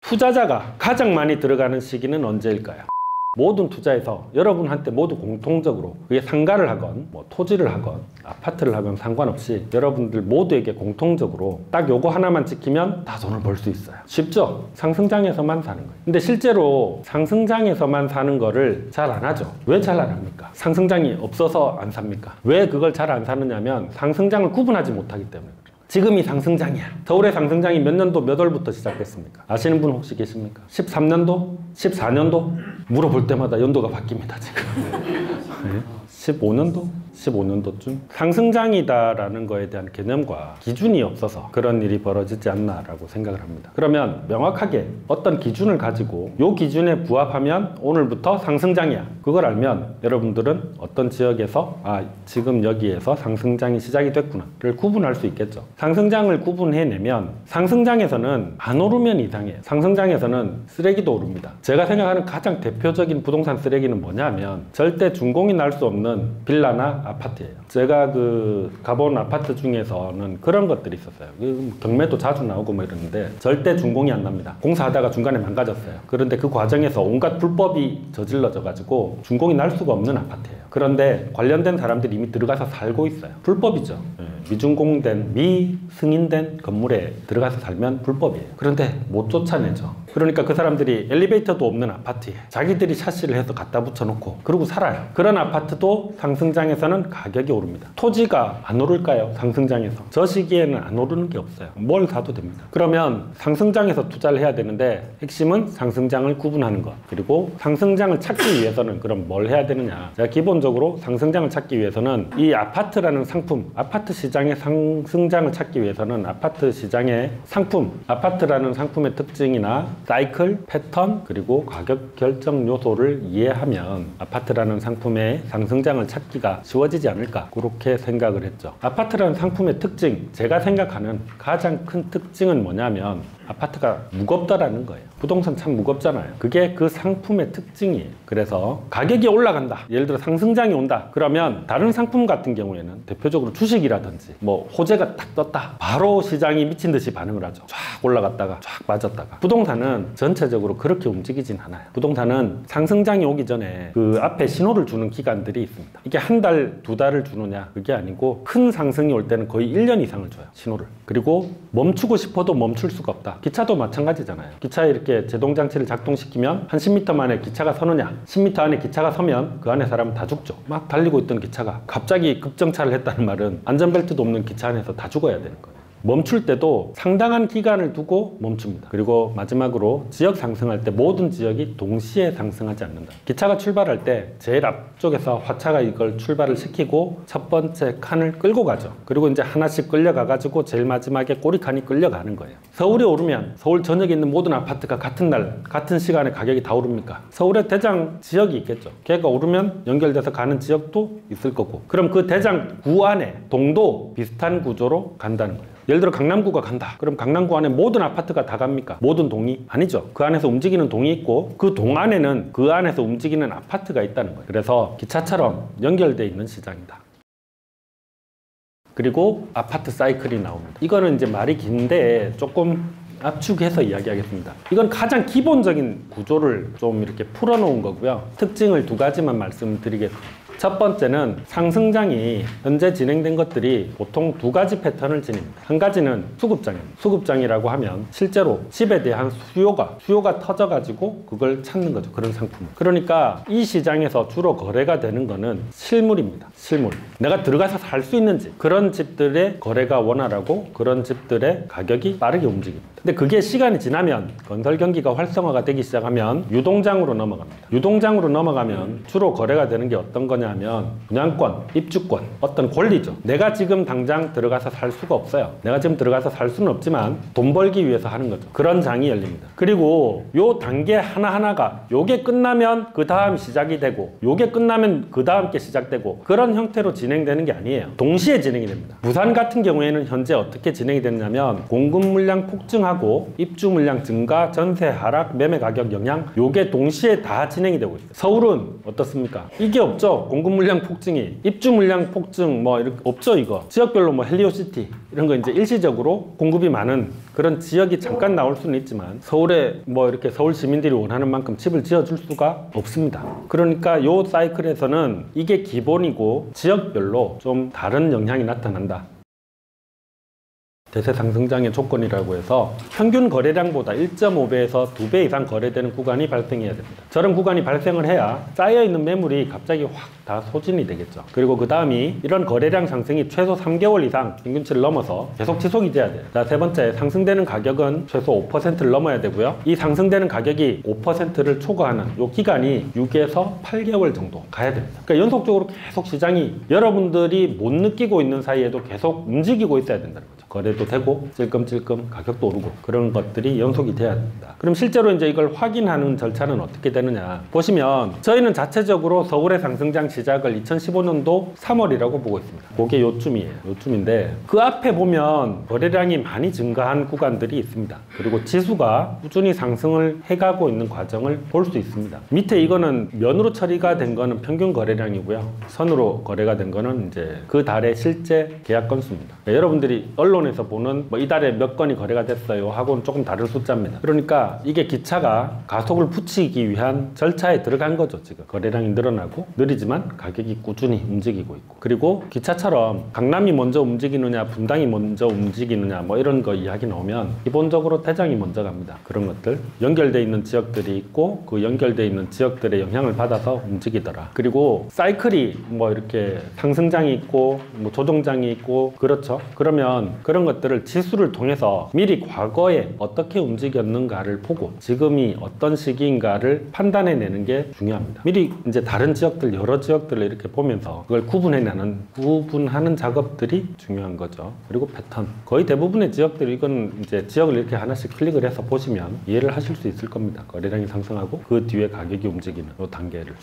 투자자가 가장 많이 들어가는 시기는 언제일까요? 모든 투자에서 여러분한테 모두 공통적으로 그게 상가를 하건 뭐 토지를 하건 아파트를 하건 상관없이 여러분들 모두에게 공통적으로 딱 요거 하나만 지키면 다 돈을 벌 수 있어요. 쉽죠? 상승장에서만 사는 거예요. 근데 실제로 상승장에서만 사는 거를 잘 안 하죠. 왜 잘 안 합니까? 상승장이 없어서 안 삽니까? 왜 그걸 잘 안 사느냐면 상승장을 구분하지 못하기 때문에 그래요. 지금이 상승장이야. 서울의 상승장이 몇 년도 몇 월부터 시작됐습니까? 아시는 분 혹시 계십니까? 13년도? 14년도? 물어볼 때마다 연도가 바뀝니다, 지금. 네. 15년도? 15년도쯤? 상승장이다라는 거에 대한 개념과 기준이 없어서 그런 일이 벌어지지 않나라고 생각을 합니다. 그러면 명확하게 어떤 기준을 가지고 이 기준에 부합하면 오늘부터 상승장이야. 그걸 알면 여러분들은 어떤 지역에서 지금 여기에서 상승장이 시작이 됐구나를 구분할 수 있겠죠. 상승장을 구분해내면 상승장에서는 안 오르면 이상해요. 상승장에서는 쓰레기도 오릅니다. 제가 생각하는 가장 대표적인 부동산 쓰레기는 뭐냐면 절대 준공이 날 수 없는 빌라나 아파트예요. 제가 가본 아파트 중에서는 그런 것들이 있었어요. 경매도 자주 나오고 뭐 이러는데 절대 준공이 안 납니다. 공사하다가 중간에 망가졌어요. 그런데 그 과정에서 온갖 불법이 저질러져 가지고 준공이 날 수가 없는 아파트예요. 그런데 관련된 사람들이 이미 들어가서 살고 있어요. 불법이죠. 미준공된, 미승인된 건물에 들어가서 살면 불법이에요. 그런데 못 쫓아내죠. 그러니까 그 사람들이 엘리베이터도 없는 아파트에 자기들이 샤시를 해서 갖다 붙여놓고 그러고 살아요. 그런 아파트도 상승장에서는 가격이 오릅니다. 토지가 안 오를까요? 상승장에서. 저 시기에는 안 오르는 게 없어요. 뭘 사도 됩니다. 그러면 상승장에서 투자를 해야 되는데 핵심은 상승장을 구분하는 것. 그리고 상승장을 찾기 위해서는 그럼 뭘 해야 되느냐. 제가 기본적으로 상승장을 찾기 위해서는 이 아파트라는 상품, 아파트 시장의 상승장을 찾기 위해서는 아파트 시장의 상품, 아파트라는 상품의 특징이나 사이클, 패턴, 그리고 가격 결정 요소를 이해하면 아파트라는 상품의 상승장을 찾기가 쉬워지지 않을까 그렇게 생각을 했죠. 아파트라는 상품의 특징, 제가 생각하는 가장 큰 특징은 뭐냐면 아파트가 무겁다라는 거예요. 부동산 참 무겁잖아요. 그게 그 상품의 특징이에요. 그래서 가격이 올라간다. 예를 들어 상승장이 온다. 그러면 다른 상품 같은 경우에는 대표적으로 주식이라든지 뭐 호재가 딱 떴다. 바로 시장이 미친 듯이 반응을 하죠. 쫙 올라갔다가 쫙 빠졌다가. 부동산은 전체적으로 그렇게 움직이진 않아요. 부동산은 상승장이 오기 전에 그 앞에 신호를 주는 기간들이 있습니다. 이게 한 달, 두 달을 주느냐 그게 아니고 큰 상승이 올 때는 거의 1년 이상을 줘요. 신호를. 그리고 멈추고 싶어도 멈출 수가 없다. 기차도 마찬가지잖아요. 기차에 이렇게 제동장치를 작동시키면 한 10m 만에 기차가 서느냐, 10m 안에 기차가 서면 그 안에 사람은 다 죽죠. 막 달리고 있던 기차가 갑자기 급정차를 했다는 말은 안전벨트도 없는 기차 안에서 다 죽어야 되는 거예요. 멈출 때도 상당한 기간을 두고 멈춥니다. 그리고 마지막으로 지역 상승할 때 모든 지역이 동시에 상승하지 않는다. 기차가 출발할 때 제일 앞쪽에서 화차가 이걸 출발을 시키고 첫 번째 칸을 끌고 가죠. 그리고 이제 하나씩 끌려가 가지고 제일 마지막에 꼬리칸이 끌려가는 거예요. 서울이 오르면 서울 전역에 있는 모든 아파트가 같은 날 같은 시간에 가격이 다 오릅니까? 서울의 대장 지역이 있겠죠. 걔가 오르면 연결돼서 가는 지역도 있을 거고, 그럼 그 대장 구 안에 동도 비슷한 구조로 간다는 거예요. 예를 들어 강남구가 간다. 그럼 강남구 안에 모든 아파트가 다 갑니까? 모든 동이? 아니죠. 그 안에서 움직이는 동이 있고 그 동 안에는 그 안에서 움직이는 아파트가 있다는 거예요. 그래서 기차처럼 연결되어 있는 시장이다. 그리고 아파트 사이클이 나옵니다. 이거는 이제 말이 긴데 조금 압축해서 이야기하겠습니다. 이건 가장 기본적인 구조를 좀 이렇게 풀어놓은 거고요. 특징을 두 가지만 말씀드리겠습니다. 첫 번째는 상승장이 현재 진행된 것들이 보통 두 가지 패턴을 지닙니다. 한 가지는 수급장입니다. 수급장이라고 하면 실제로 집에 대한 수요가 터져가지고 그걸 찾는 거죠. 그런 상품을. 그러니까 이 시장에서 주로 거래가 되는 거는 실물입니다. 실물. 내가 들어가서 살 수 있는지, 그런 집들의 거래가 원활하고 그런 집들의 가격이 빠르게 움직입니다. 근데 그게 시간이 지나면 건설 경기가 활성화가 되기 시작하면 유동장으로 넘어갑니다. 유동장으로 넘어가면 주로 거래가 되는 게 어떤 거냐면 분양권, 입주권, 어떤 권리죠. 내가 지금 당장 들어가서 살 수가 없어요. 내가 지금 들어가서 살 수는 없지만 돈 벌기 위해서 하는 거죠. 그런 장이 열립니다. 그리고 요 단계 하나하나가 요게 끝나면 그 다음 시작이 되고 요게 끝나면 그 다음 게 시작되고 그런 형태로 진행되는 게 아니에요. 동시에 진행이 됩니다. 부산 같은 경우에는 현재 어떻게 진행이 됐냐면 공급 물량 폭증하고 하고 입주 물량 증가, 전세 하락, 매매 가격 영향 요게 동시에 다 진행이 되고 있어요. 서울은 어떻습니까? 이게 없죠. 공급 물량 폭증이 입주 물량 폭증 뭐 이렇게 없죠. 이거 지역별로 뭐 헬리오시티 이런 거 이제 일시적으로 공급이 많은 그런 지역이 잠깐 나올 수는 있지만 서울에 뭐 이렇게 서울 시민들이 원하는 만큼 집을 지어줄 수가 없습니다. 그러니까 요 사이클에서는 이게 기본이고 지역별로 좀 다른 영향이 나타난다. 대세 상승장의 조건이라고 해서 평균 거래량보다 1.5배에서 2배 이상 거래되는 구간이 발생해야 됩니다. 저런 구간이 발생을 해야 쌓여있는 매물이 갑자기 확 다 소진이 되겠죠. 그리고 그 다음이 이런 거래량 상승이 최소 3개월 이상平均치를 넘어서 계속 지속이 돼야 돼요. 자, 세 번째, 상승되는 가격은 최소 5%를 넘어야 되고요. 이 상승되는 가격이 5%를 초과하는 이 기간이 6에서 8개월 정도 가야 됩니다. 그러니까 연속적으로 계속 시장이 여러분들이 못 느끼고 있는 사이에도 계속 움직이고 있어야 된다는 거죠. 거래도 되고 찔끔찔끔 가격도 오르고 그런 것들이 연속이 돼야 됩니다. 그럼 실제로 이제 이걸 확인하는 절차는 어떻게 되느냐 보시면 저희는 자체적으로 서울의 상승장 시작을 2015년도 3월이라고 보고 있습니다. 그게 요쯤이에요. 요쯤인데 그 앞에 보면 거래량이 많이 증가한 구간들이 있습니다. 그리고 지수가 꾸준히 상승을 해가고 있는 과정을 볼 수 있습니다. 밑에 이거는 면으로 처리가 된 거는 평균 거래량이고요. 선으로 거래가 된 거는 이제 그 달의 실제 계약 건수입니다. 그러니까 여러분들이 언론에서 보는 뭐 이달에 몇 건이 거래가 됐어요 하고는 조금 다른 숫자입니다. 그러니까 이게 기차가 가속을 붙이기 위한 절차에 들어간 거죠. 지금 거래량이 늘어나고 느리지만 가격이 꾸준히 움직이고 있고 그리고 기차처럼 강남이 먼저 움직이느냐 분당이 먼저 움직이느냐 뭐 이런 거 이야기 나오면 기본적으로 대장이 먼저 갑니다. 그런 것들 연결되어 있는 지역들이 있고 그 연결되어 있는 지역들의 영향을 받아서 움직이더라. 그리고 사이클이 뭐 이렇게 상승장이 있고 뭐 조정장이 있고 그렇죠. 그러면 그런 것들을 지수를 통해서 미리 과거에 어떻게 움직였는가를 보고 지금이 어떤 시기인가를 판단해내는 게 중요합니다. 미리 이제 다른 지역들 여러 지역들을 이렇게 보면서 그걸 구분하는 작업들이 중요한 거죠. 그리고 패턴 거의 대부분의 지역들이 이건 이제 지역을 이렇게 하나씩 클릭을 해서 보시면 이해를 하실 수 있을 겁니다. 거래량이 상승하고 그 뒤에 가격이 움직이는 이 단계를.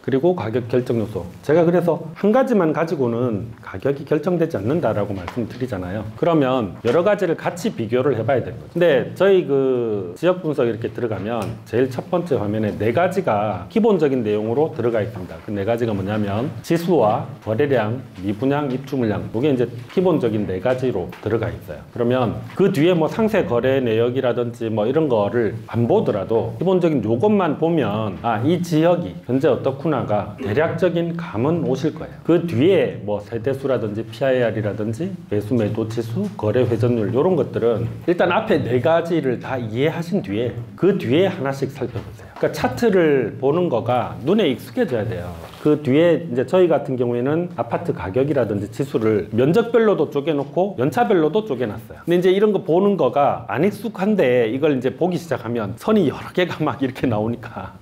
그리고 가격 결정 요소. 제가 그래서 한 가지만 가지고는 가격이 결정되지 않는다라고 말씀드리잖아요. 그러면 여러 가지를 같이 비교를 해봐야 되는 거죠. 근데 저희 그 지역 분석 이렇게 들어가면 제일 첫 번째 화면에 네 가지가 기본적인 내용으로 들어가 있습니다. 그 네 가지가 뭐냐면 지수와 거래량, 미분양, 입주 물량. 이게 이제 기본적인 네 가지로 들어가 있어요. 그러면 그 뒤에 뭐 상세 거래 내역이라든지 뭐 이런 거를 안 보더라도 기본적인 요것만 보면 아, 이 지역이 현재 어떻구나 가 대략적인 감은 오실 거예요. 그 뒤에 뭐 세대수라든지 PIR이라든지 매수 매도 지수, 거래 회전율 이런 것들은 일단 앞에 네 가지를 다 이해하신 뒤에 그 뒤에 하나씩 살펴보세요. 그러니까 차트를 보는 거가 눈에 익숙해져야 돼요. 그 뒤에 이제 저희 같은 경우에는 아파트 가격이라든지 지수를 면적별로도 쪼개놓고 연차별로도 쪼개놨어요. 근데 이제 이런 거 보는 거가 안 익숙한데 이걸 이제 보기 시작하면 선이 여러 개가 막 이렇게 나오니까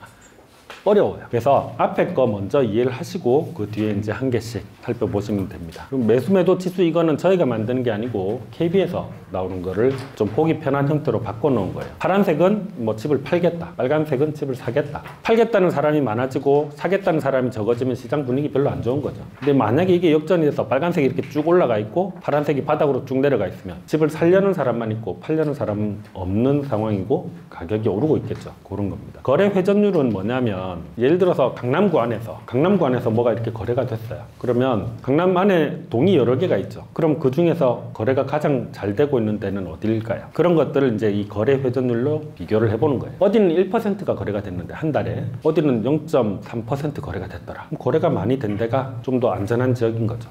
어려워요. 그래서 앞에 거 먼저 이해를 하시고 그 뒤에 이제 한 개씩 살펴보시면 됩니다. 그럼 매수 매도 지수 이거는 저희가 만드는 게 아니고 KB에서 나오는 거를 좀 보기 편한 형태로 바꿔놓은 거예요. 파란색은 뭐 집을 팔겠다, 빨간색은 집을 사겠다. 팔겠다는 사람이 많아지고 사겠다는 사람이 적어지면 시장 분위기 별로 안 좋은 거죠. 근데 만약에 이게 역전이 돼서 빨간색이 이렇게 쭉 올라가 있고 파란색이 바닥으로 쭉 내려가 있으면 집을 살려는 사람만 있고 팔려는 사람은 없는 상황이고 가격이 오르고 있겠죠. 그런 겁니다. 거래 회전율은 뭐냐면 예를 들어서 강남구 안에서 뭐가 이렇게 거래가 됐어요. 그러면 강남 안에 동이 여러 개가 있죠. 그럼 그 중에서 거래가 가장 잘 되고 있는 데는 어디일까요? 그런 것들을 이제 이 거래 회전율로 비교를 해보는 거예요. 어디는 1%가 거래가 됐는데 한 달에 어디는 0.3% 거래가 됐더라. 거래가 많이 된 데가 좀 더 안전한 지역인 거죠.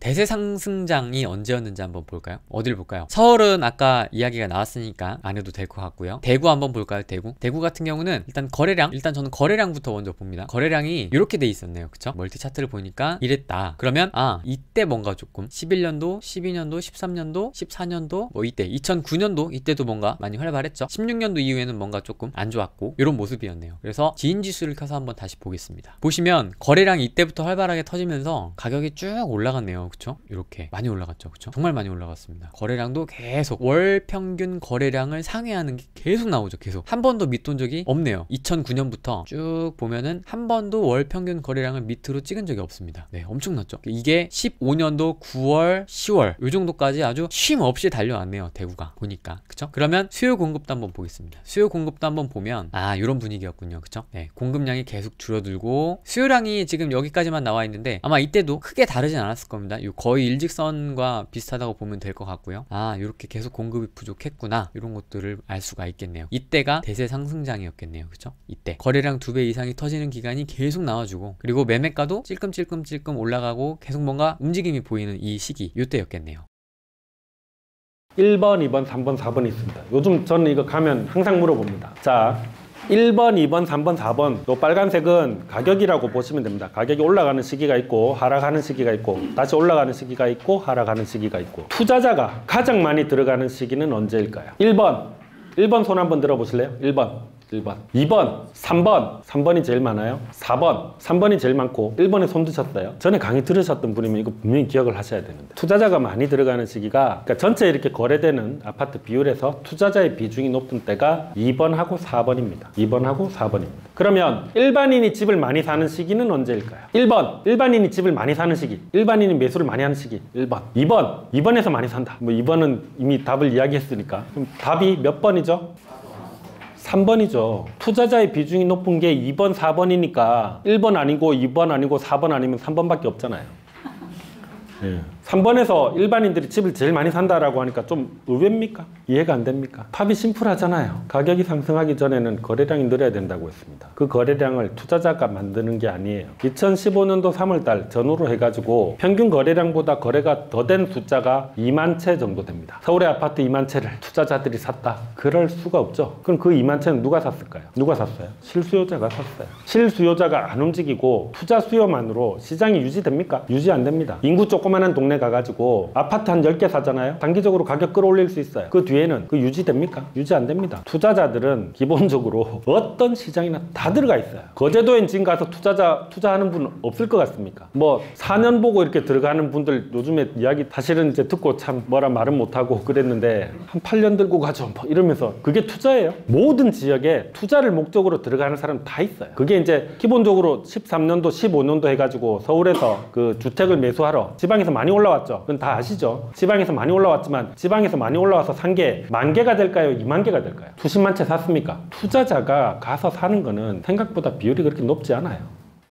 대세 상승장이 언제였는지 한번 볼까요? 어딜 볼까요? 서울은 아까 이야기가 나왔으니까 안 해도 될 것 같고요. 대구 한번 볼까요? 대구 같은 경우는 일단 거래량, 일단 저는 거래량부터 먼저 봅니다. 거래량이 이렇게 돼 있었네요. 그쵸? 멀티 차트를 보니까 이랬다. 그러면 아, 이때 뭔가 조금 11년도, 12년도, 13년도, 14년도 뭐 이때 2009년도 이때도 뭔가 많이 활발했죠. 16년도 이후에는 뭔가 조금 안 좋았고 이런 모습이었네요. 그래서 지인지수를 켜서 한번 다시 보겠습니다. 보시면 거래량이 이때부터 활발하게 터지면서 가격이 쭉 올라갔네요. 그쵸? 이렇게 많이 올라갔죠. 그쵸? 정말 많이 올라갔습니다. 거래량도 계속 월 평균 거래량을 상회하는 게 계속 나오죠. 계속 한 번도 밑돈 적이 없네요. 2009년부터 쭉 보면은 한 번도 월 평균 거래량을 밑으로 찍은 적이 없습니다. 네, 엄청났죠. 이게 15년도 9월, 10월 요 정도까지 아주 쉼 없이 달려왔네요. 대구가 보니까. 그쵸? 그러면 수요 공급도 한번 보겠습니다. 수요 공급도 한번 보면 이런 분위기였군요. 그쵸? 네, 공급량이 계속 줄어들고 수요량이 지금 여기까지만 나와 있는데 아마 이때도 크게 다르진 않았을 겁니다. 거의 일직선과 비슷하다고 보면 될 것 같고요. 이렇게 계속 공급이 부족했구나. 이런 것들을 알 수가 있겠네요. 이때가 대세 상승장이었겠네요. 그쵸? 이때 거래량 2배 이상이 터지는 기간이 계속 나와주고 그리고 매매가도 찔끔찔끔 올라가고 계속 뭔가 움직임이 보이는 이 시기 이때였겠네요. 1번, 2번, 3번, 4번이 있습니다. 요즘 저는 이거 가면 항상 물어봅니다. 자, 1번, 2번, 3번, 4번 요 빨간색은 가격이라고 보시면 됩니다. 가격이 올라가는 시기가 있고 하락하는 시기가 있고 다시 올라가는 시기가 있고 하락하는 시기가 있고 투자자가 가장 많이 들어가는 시기는 언제일까요? 1번 손 한번 들어보실래요? 1번 2번, 3번이 제일 많아요. 3번이 제일 많고 1번에 손 드셨어요. 전에 강의 들으셨던 분이면 이거 분명히 기억을 하셔야 되는데 투자자가 많이 들어가는 시기가 그러니까 전체 이렇게 거래되는 아파트 비율에서 투자자의 비중이 높은 때가 2번하고 4번입니다. 2번하고 4번입니다. 그러면 일반인이 집을 많이 사는 시기는 언제일까요? 1번, 일반인이 집을 많이 사는 시기, 일반인이 매수를 많이 하는 시기 1번. 2번에서 많이 산다. 뭐 2번은 이미 답을 이야기했으니까 그럼 답이 몇 번이죠? 3번이죠. 투자자의 비중이 높은 게 2번, 4번이니까 1번 아니고 2번 아니고 4번 아니면 3번밖에 없잖아요. 3번에서 일반인들이 집을 제일 많이 산다라고 하니까 좀 의외입니까? 이해가 안 됩니까? 답이 심플하잖아요. 가격이 상승하기 전에는 거래량이 늘어야 된다고 했습니다. 그 거래량을 투자자가 만드는 게 아니에요. 2015년도 3월달 전후로 해가지고 평균 거래량보다 거래가 더 된 숫자가 2만 채 정도 됩니다. 서울의 아파트 2만 채를 투자자들이 샀다? 그럴 수가 없죠. 그럼 그 2만 채는 누가 샀을까요? 누가 샀어요? 실수요자가 샀어요. 실수요자가 안 움직이고 투자 수요만으로 시장이 유지됩니까? 유지 안 됩니다. 인구 조그마한 동네 가가지고 아파트 한 10개 사잖아요. 단기적으로 가격 끌어올릴 수 있어요. 그 뒤에는 그 유지됩니까? 유지 안 됩니다. 투자자들은 기본적으로 어떤 시장이나 다 들어가 있어요. 거제도엔 지금 가서 투자하는 분 없을 것 같습니까? 뭐 4년 보고 이렇게 들어가는 분들 요즘에 이야기 사실은 이제 듣고 참 뭐라 말은 못하고 그랬는데 한 8년 들고 가죠 뭐 이러면서 그게 투자예요. 모든 지역에 투자를 목적으로 들어가는 사람 다 있어요. 그게 이제 기본적으로 13년도 15년도 해가지고 서울에서 그 주택을 매수하러 지방에서 많이 올라왔죠. 그건 다 아시죠? 지방에서 많이 올라왔지만 지방에서 많이 올라와서 산 게 10,000개가 될까요? 20,000개가 될까요? 수십만 채 샀습니까? 투자자가 가서 사는 거는 생각보다 비율이 그렇게 높지 않아요.